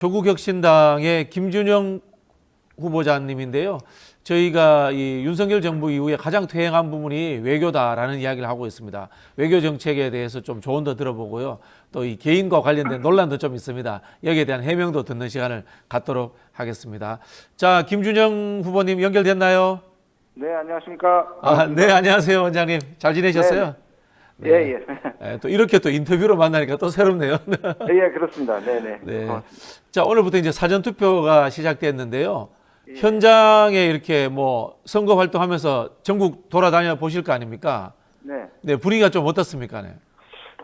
조국혁신당의 김준영 후보자님인데요. 저희가 이 윤석열 정부 이후에 가장 퇴행한 부분이 외교다라는 이야기를 하고 있습니다. 외교 정책에 대해서 좀 조언도 들어보고요. 또 이 개인과 관련된 논란도 좀 있습니다. 여기에 대한 해명도 듣는 시간을 갖도록 하겠습니다. 자, 김준영 후보님 연결됐나요? 네, 안녕하십니까. 네, 안녕하세요, 원장님. 잘 지내셨어요? 네. 예, 예. 네, 또 이렇게 또 인터뷰로 만나니까 또 새롭네요. 예, 그렇습니다. 네네. 네. 고맙습니다. 자, 오늘부터 이제 사전투표가 시작됐는데요. 현장에 이렇게 뭐 선거 활동하면서 전국 돌아다녀 보실 거 아닙니까? 네. 네, 분위기가 좀 어떻습니까? 네.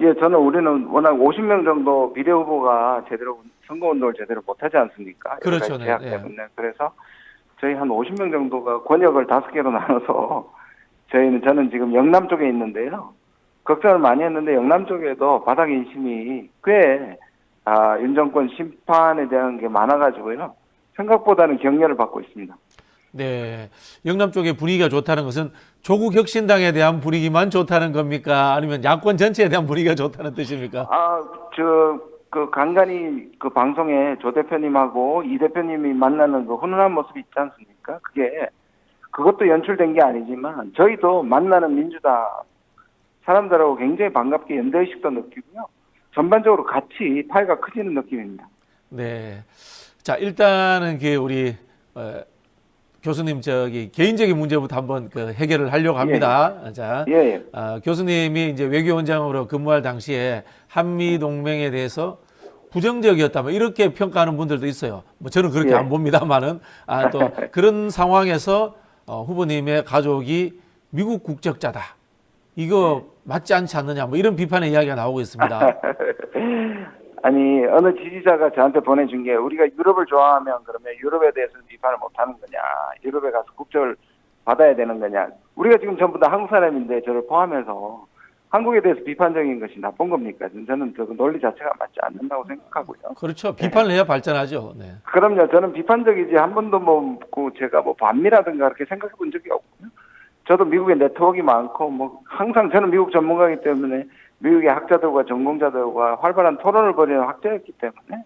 예, 우리는 워낙 50명 정도 비례 후보가 제대로 선거운동을 제대로 못하지 않습니까? 그렇죠. 제약 네. 때문에. 그래서 저희 한 50명 정도가 권역을 5개로 나눠서 저는 지금 영남 쪽에 있는데요. 걱정을 많이 했는데 영남 쪽에도 바닥 인심이 꽤 윤 정권 심판에 대한 게 많아가지고요. 생각보다는 격려를 받고 있습니다. 네. 영남 쪽의 분위기가 좋다는 것은 조국 혁신당에 대한 분위기만 좋다는 겁니까? 아니면 야권 전체에 대한 분위기가 좋다는 뜻입니까? 간간히 그 방송에 조 대표님하고 이 대표님이 만나는 그 훈훈한 모습이 있지 않습니까? 그것도 연출된 게 아니지만 저희도 만나는 민주당 사람들하고 굉장히 반갑게 연대의식도 느끼고요. 전반적으로 같이 파이가 커지는 느낌입니다. 네. 자, 일단은 우리 교수님 개인적인 문제부터 한번 해결을 하려고 합니다. 예. 자, 예. 교수님이 이제 외교원장으로 근무할 당시에 한미 동맹에 대해서 부정적이었다, 뭐 이렇게 평가하는 분들도 있어요. 뭐 저는 그렇게 예. 안 봅니다만은 또 그런 상황에서 후보님의 가족이 미국 국적자다. 이거 맞지 않지 않느냐, 뭐 이런 비판의 이야기가 나오고 있습니다. 아니, 어느 지지자가 저한테 보내준 게 우리가 유럽을 좋아하면 그러면 유럽에 대해서는 비판을 못하는 거냐, 유럽에 가서 국적을 받아야 되는 거냐. 우리가 지금 전부 다 한국 사람인데 저를 포함해서 한국에 대해서 비판적인 것이 나쁜 겁니까? 저는 그 논리 자체가 맞지 않는다고 생각하고요. 그렇죠. 비판을 해야 발전하죠. 네. 그럼요. 저는 비판적이지 한 번도 제가 반미라든가 그렇게 생각해 본 적이 없고요. 저도 미국에 네트워크가 많고 항상 저는 미국 전문가이기 때문에 미국의 학자들과 전공자들과 활발한 토론을 벌이는 학자였기 때문에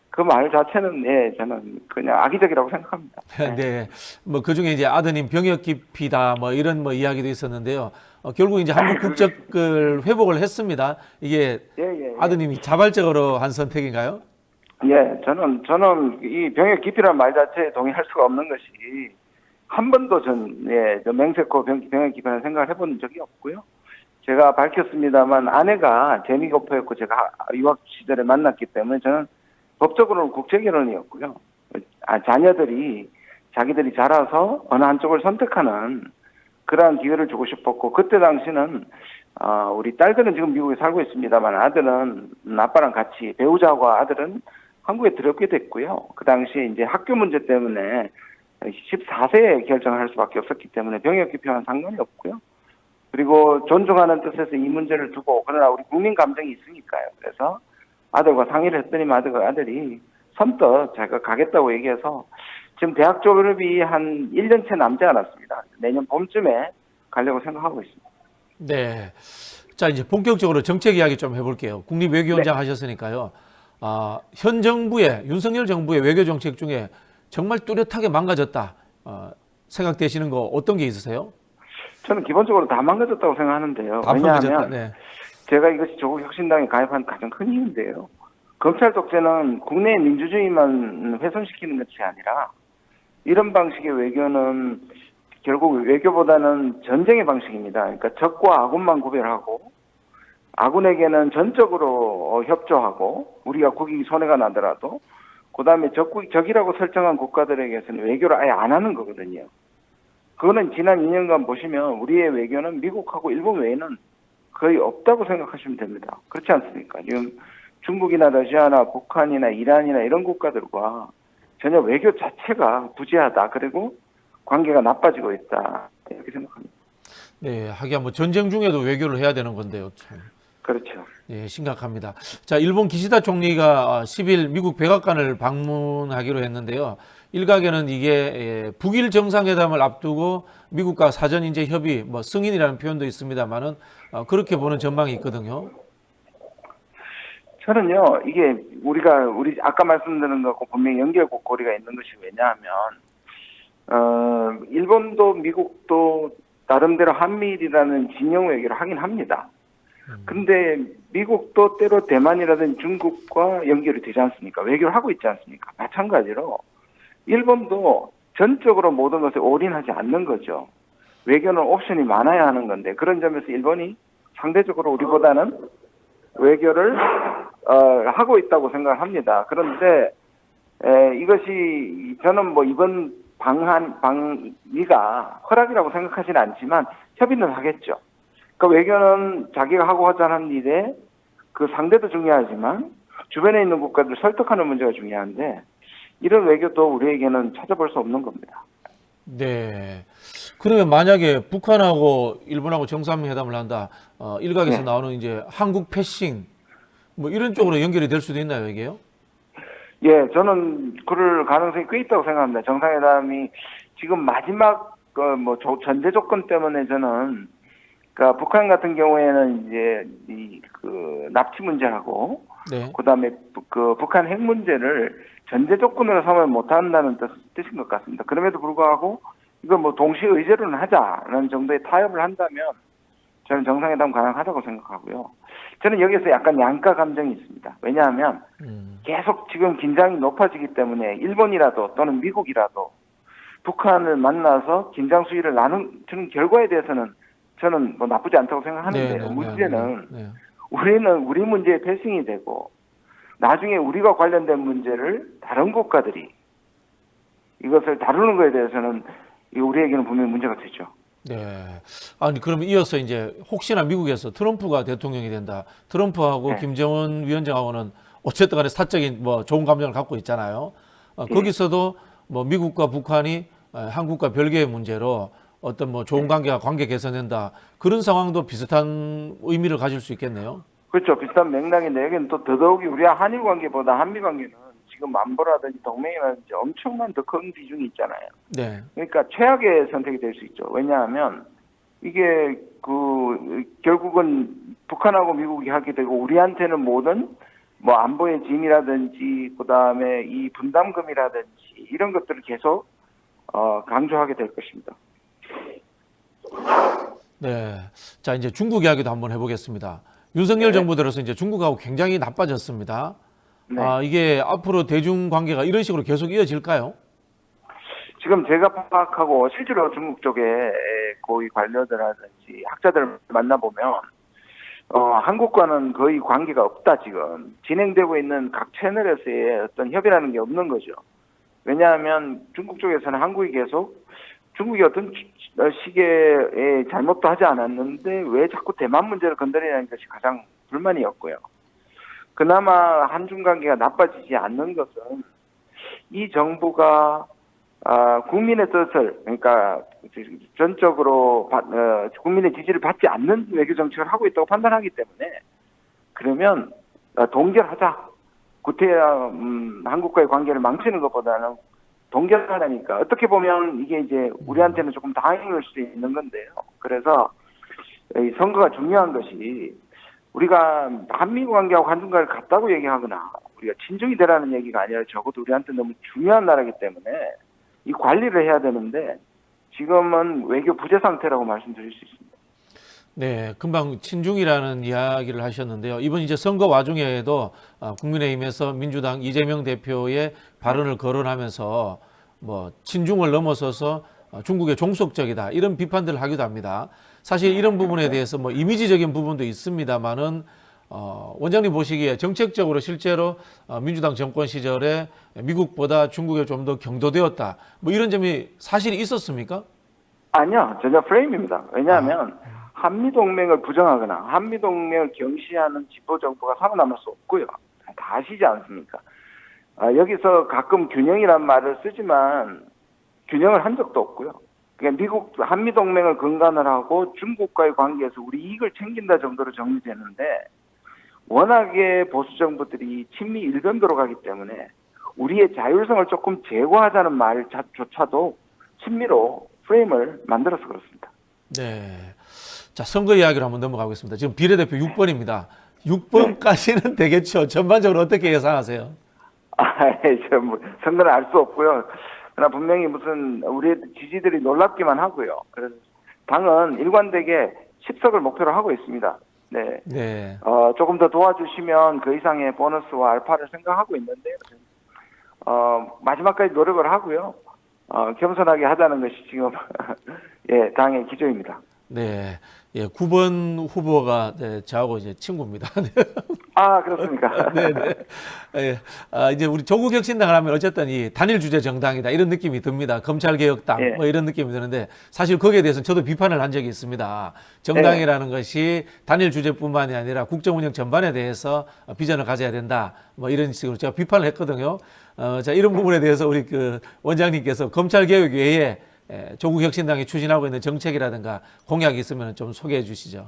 그 말 자체는 저는 그냥 악의적이라고 생각합니다. 네. 뭐 그중에 이제 아드님 병역 기피다 뭐 이런 이야기도 있었는데요. 결국 이제 한국 국적을 회복을 했습니다. 이게 아드님이 자발적으로 한 선택인가요? 예, 저는 이 병역 기피라는 말 자체에 동의할 수가 없는 것이 한 번도 맹세코 병역 기피라는 생각을 해본 적이 없고요. 제가 밝혔습니다만 아내가 재미교포였고 제가 유학 시절에 만났기 때문에 저는 법적으로는 국제결혼이었고요. 자녀들이 자기들이 자라서 어느 한쪽을 선택하는 그러한 기회를 주고 싶었고 그때 당시는 우리 딸들은 지금 미국에 살고 있습니다만 아들은 아빠랑 같이 배우자와 아들은 한국에 들어오게 됐고요. 그 당시에 이제 학교 문제 때문에 14세에 결정을 할 수밖에 없었기 때문에 병역 기피와는 상관이 없고요. 그리고 존중하는 뜻에서 이 문제를 두고 그러나 우리 국민 감정이 있으니까요. 그래서 아들과 상의를 했더니 아들이 선뜻 자기가 가겠다고 얘기해서 지금 대학 졸업이 한 1년 채 남지 않았습니다. 내년 봄쯤에 가려고 생각하고 있습니다. 네. 자, 이제 본격적으로 정책 이야기 좀 해볼게요. 국립외교원장 하셨으니까요. 현 정부의 윤석열 정부의 외교 정책 중에 정말 뚜렷하게 망가졌다 생각되시는 거 어떤 게 있으세요? 저는 기본적으로 다 망가졌다고 생각하는데요. 왜냐하면 제가 이것이 조국 혁신당에 가입한 가장 큰 이유인데요. 검찰 독재는 국내의 민주주의만 훼손시키는 것이 아니라 이런 방식의 외교는 결국 외교보다는 전쟁의 방식입니다. 그러니까 적과 아군만 구별하고 아군에게는 전적으로 협조하고 우리가 국익이 손해가 나더라도 그다음에 적이라고 설정한 국가들에게서는 외교를 아예 안 하는 거거든요. 그거는 지난 2년간 보시면 우리의 외교는 미국하고 일본 외에는 거의 없다고 생각하시면 됩니다. 그렇지 않습니까? 지금 중국이나 러시아나 북한이나 이란이나 이런 국가들과 전혀 외교 자체가 부재하다. 그리고 관계가 나빠지고 있다. 이렇게 생각합니다. 네, 하긴 뭐 전쟁 중에도 외교를 해야 되는 건데요. 참. 그렇죠. 예, 심각합니다. 자, 일본 기시다 총리가 10일 미국 백악관을 방문하기로 했는데요. 일각에는 이게 북일 정상회담을 앞두고 미국과 사전 인재 협의, 승인이라는 표현도 있습니다만은 그렇게 보는 전망이 있거든요. 저는요, 이게 우리 아까 말씀드린 것과 분명히 연결고리가 있는 것이 왜냐하면, 일본도 미국도 나름대로 한미일이라는 진영 외교를 하긴 합니다. 근데 미국도 때로 대만이라든지 중국과 연결이 되지 않습니까? 외교를 하고 있지 않습니까? 마찬가지로 일본도 전적으로 모든 것에 올인하지 않는 거죠. 외교는 옵션이 많아야 하는 건데 그런 점에서 일본이 상대적으로 우리보다는 외교를 하고 있다고 생각합니다. 그런데 이것이 저는 뭐 이번 방미가 허락이라고 생각하지는 않지만 협의는 하겠죠. 그러니까 외교는 자기가 하고 하자는 일에 그 상대도 중요하지만 주변에 있는 국가들 설득하는 문제가 중요한데 이런 외교도 우리에게는 찾아볼 수 없는 겁니다. 네. 그러면 만약에 북한하고 일본하고 정상회담을 한다, 일각에서 네. 나오는 이제 한국 패싱, 뭐 이런 쪽으로 연결이 될 수도 있나요, 이게요? 예, 저는 그럴 가능성이 꽤 있다고 생각합니다. 정상회담이 지금 마지막 뭐 전제 조건 때문에 저는 그러니까 북한 같은 경우에는 이제 그 납치 문제하고 네. 그다음에 그 북한 핵 문제를 전제 조건으로 삼을 못한다는 뜻인 것 같습니다. 그럼에도 불구하고 이걸 뭐 동시 의제로는 하자는 정도의 타협을 한다면 저는 정상회담 가능하다고 생각하고요. 저는 여기서 약간 양가 감정이 있습니다. 왜냐하면 계속 지금 긴장이 높아지기 때문에 일본이라도 또는 미국이라도 북한을 만나서 긴장 수위를 주는 결과에 대해서는 저는 뭐 나쁘지 않다고 생각하는데요. 문제는 우리는 우리 문제에 패싱이 되고 나중에 우리가 관련된 문제를 다른 국가들이 이것을 다루는 것에 대해서는 우리에게는 분명히 문제가 되죠. 네. 아니, 그러면 이어서 이제 혹시나 미국에서 트럼프가 대통령이 된다. 트럼프하고 네. 김정은 위원장하고는 어쨌든 간에 사적인 뭐 좋은 감정을 갖고 있잖아요. 예. 거기서도 뭐 미국과 북한이 한국과 별개의 문제로 어떤 뭐 좋은 관계 개선된다. 그런 상황도 비슷한 의미를 가질 수 있겠네요. 그렇죠. 비슷한 맥락인데 여기는 또 더더욱이 우리 한일 관계보다 한미 관계는 지금 안보라든지 동맹이라든지 엄청난 더 큰 비중이 있잖아요. 네. 그러니까 최악의 선택이 될 수 있죠. 왜냐하면 이게 결국은 북한하고 미국이 하게 되고 우리한테는 모든 뭐 안보의 짐이라든지 그다음에 이 분담금이라든지 이런 것들을 계속 강조하게 될 것입니다. 네. 자, 이제 중국 이야기도 한번 해보겠습니다. 윤석열 네. 정부 들어서 이제 중국하고 굉장히 나빠졌습니다. 네. 이게 앞으로 대중 관계가 이런 식으로 계속 이어질까요? 지금 제가 파악하고 실제로 중국 쪽에 고위 관료들이라든지 학자들을 만나보면 한국과는 거의 관계가 없다 지금. 진행되고 있는 각 채널에서의 어떤 협의라는 게 없는 거죠. 왜냐하면 중국 쪽에서는 한국이 계속 중국이 어떤 시기에 잘못도 하지 않았는데 왜 자꾸 대만 문제를 건드리냐는 것이 가장 불만이었고요. 그나마 한중 관계가 나빠지지 않는 것은 이 정부가 국민의 뜻을 그러니까 전적으로 국민의 지지를 받지 않는 외교 정책을 하고 있다고 판단하기 때문에 그러면 동결하자. 구태여 한국과의 관계를 망치는 것보다는 동결하라니까 어떻게 보면 이게 이제 우리한테는 조금 다행일 수도 있는 건데요. 그래서 이 선거가 중요한 것이 우리가 한미 관계하고 한중 관계를 같다고 얘기하거나 우리가 친중이 되라는 얘기가 아니라 적어도 우리한테 너무 중요한 나라이기 때문에 이 관리를 해야 되는데 지금은 외교 부재 상태라고 말씀드릴 수 있습니다. 네, 금방 친중이라는 이야기를 하셨는데요. 이번 이제 선거 와중에도 국민의힘에서 민주당 이재명 대표의 발언을 거론하면서 뭐 친중을 넘어서서 중국의 종속적이다 이런 비판들을 하기도 합니다. 사실 이런 부분에 대해서 뭐 이미지적인 부분도 있습니다만은 원장님 보시기에 정책적으로 실제로 민주당 정권 시절에 미국보다 중국에 좀 더 경도되었다 뭐 이런 점이 사실이 있었습니까? 아니요, 전혀 프레임입니다. 왜냐하면 한미동맹을 부정하거나 한미동맹을 경시하는 지도정부가 살아남을 수 없고요. 다 아시지 않습니까? 여기서 가끔 균형이란 말을 쓰지만 균형을 한 적도 없고요. 그러니까 한미동맹을 근간을 하고 중국과의 관계에서 우리 이익을 챙긴다 정도로 정리되는데 워낙에 보수 정부들이 친미 일변도로 가기 때문에 우리의 자율성을 조금 제고하자는 말조차도 친미로 프레임을 만들어서 그렇습니다. 네. 자, 선거 이야기로 한번 넘어가겠습니다. 지금 비례대표 6번입니다. 6번까지는 되겠죠. 전반적으로 어떻게 예상하세요? 뭐 선거는 알 수 없고요. 그러나 분명히 무슨 우리 지지들이 놀랍기만 하고요. 그래서 당은 일관되게 10석을 목표로 하고 있습니다. 네. 네. 조금 더 도와주시면 그 이상의 보너스와 알파를 생각하고 있는데요. 마지막까지 노력을 하고요. 겸손하게 하자는 것이 지금 예, 당의 기조입니다. 네. 예, 9번 후보가 네, 저하고 이제 친구입니다. 아, 그렇습니까? 네, 네. 예, 이제 우리 조국혁신당을 하면 어쨌든 이 단일 주제 정당이다 이런 느낌이 듭니다. 검찰개혁당 예. 뭐 이런 느낌이 드는데 사실 거기에 대해서는 저도 비판을 한 적이 있습니다. 정당이라는 것이 단일 주제뿐만이 아니라 국정운영 전반에 대해서 비전을 가져야 된다. 뭐 이런 식으로 제가 비판을 했거든요. 자, 이런 부분에 대해서 우리 그 원장님께서 검찰개혁 외에 조국혁신당이 추진하고 있는 정책이라든가 공약이 있으면 좀 소개해 주시죠.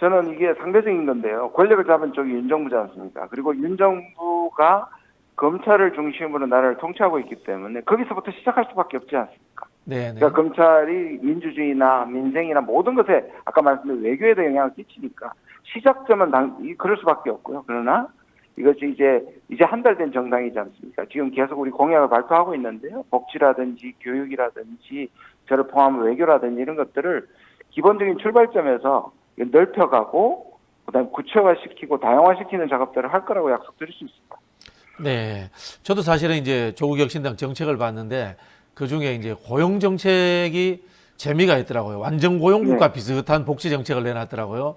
저는 이게 상대적인 건데요. 권력을 잡은 쪽이 윤정부지 않습니까? 그리고 윤정부가 검찰을 중심으로 나라를 통치하고 있기 때문에 거기서부터 시작할 수밖에 없지 않습니까? 네, 네. 그러니까 검찰이 민주주의나 민생이나 모든 것에 아까 말씀드린 외교에도 영향을 끼치니까 시작점은 그럴 수밖에 없고요. 그러나 이것이 이제 한 달 된 정당이지 않습니까? 지금 계속 우리 공약을 발표하고 있는데요. 복지라든지 교육이라든지 저를 포함한 외교라든지 이런 것들을 기본적인 출발점에서 넓혀가고 그다음에 구체화시키고 다양화시키는 작업들을 할 거라고 약속드릴 수 있습니다. 네, 저도 사실은 이제 조국혁신당 정책을 봤는데 그 중에 이제 고용 정책이 재미가 있더라고요. 완전 고용국가 네. 비슷한 복지 정책을 내놨더라고요.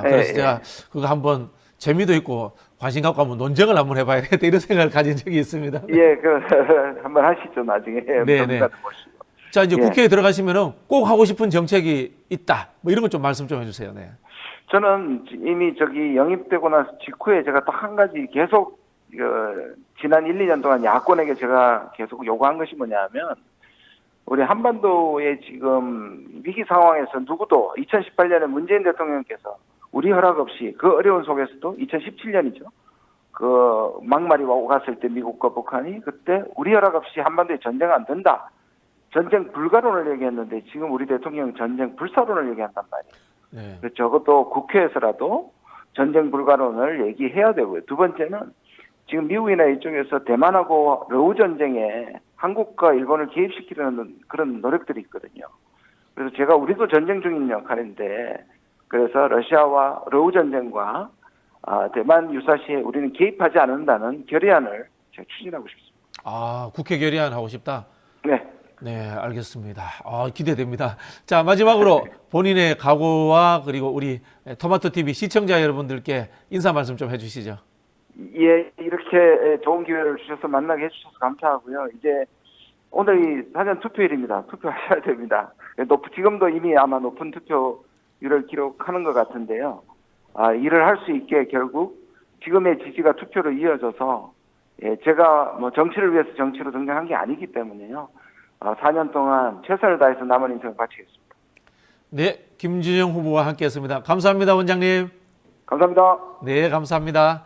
그래서 제가 그거 한번 재미도 있고 관심 갖고 한번 논쟁을 한번 해봐야 되겠다 이런 생각을 가진 적이 있습니다. 예, 한번 하시죠 나중에. 네, 네. 보시고. 자, 이제 예. 국회에 들어가시면은 꼭 하고 싶은 정책이 있다. 뭐 이런 것 좀 말씀 좀 해주세요. 네. 저는 이미 영입되고 나서 직후에 제가 딱 한 가지 계속 지난 1, 2년 동안 야권에게 제가 계속 요구한 것이 뭐냐면 우리 한반도의 지금 위기 상황에서 누구도 2018년에 문재인 대통령께서 우리 허락 없이 그 어려운 속에서도 2017년이죠. 그 막말이 오갔을 때 미국과 북한이 그때 우리 허락 없이 한반도에 전쟁 안 된다. 전쟁 불가론을 얘기했는데 지금 우리 대통령은 전쟁 불사론을 얘기한단 말이에요. 네. 적어도 국회에서라도 전쟁 불가론을 얘기해야 되고요. 두 번째는 지금 미국이나 이쪽에서 대만하고 러우 전쟁에 한국과 일본을 개입시키려는 그런 노력들이 있거든요. 그래서 제가 우리도 전쟁 중인 역할인데 그래서 러시아와 러우 전쟁과 대만 유사시에 우리는 개입하지 않는다는 결의안을 제가 추진하고 싶습니다. 아, 국회 결의안 하고 싶다. 네. 네, 알겠습니다. 기대됩니다. 자, 마지막으로 본인의 각오와 그리고 우리 토마토 TV 시청자 여러분들께 인사 말씀 좀 해주시죠. 예, 이렇게 좋은 기회를 주셔서 만나게 해주셔서 감사하고요. 이제 오늘이 사전 투표일입니다. 투표하셔야 됩니다. 지금도 이미 아마 높은 투표율을 기록하는 것 같은데요. 일을 할 수 있게 결국 지금의 지지가 투표로 이어져서 제가 뭐 정치를 위해서 정치로 등장한 게 아니기 때문에요. 4년 동안 최선을 다해서 남은 인생을 바치겠습니다. 네, 김준영 후보와 함께했습니다. 감사합니다, 원장님. 감사합니다. 네, 감사합니다.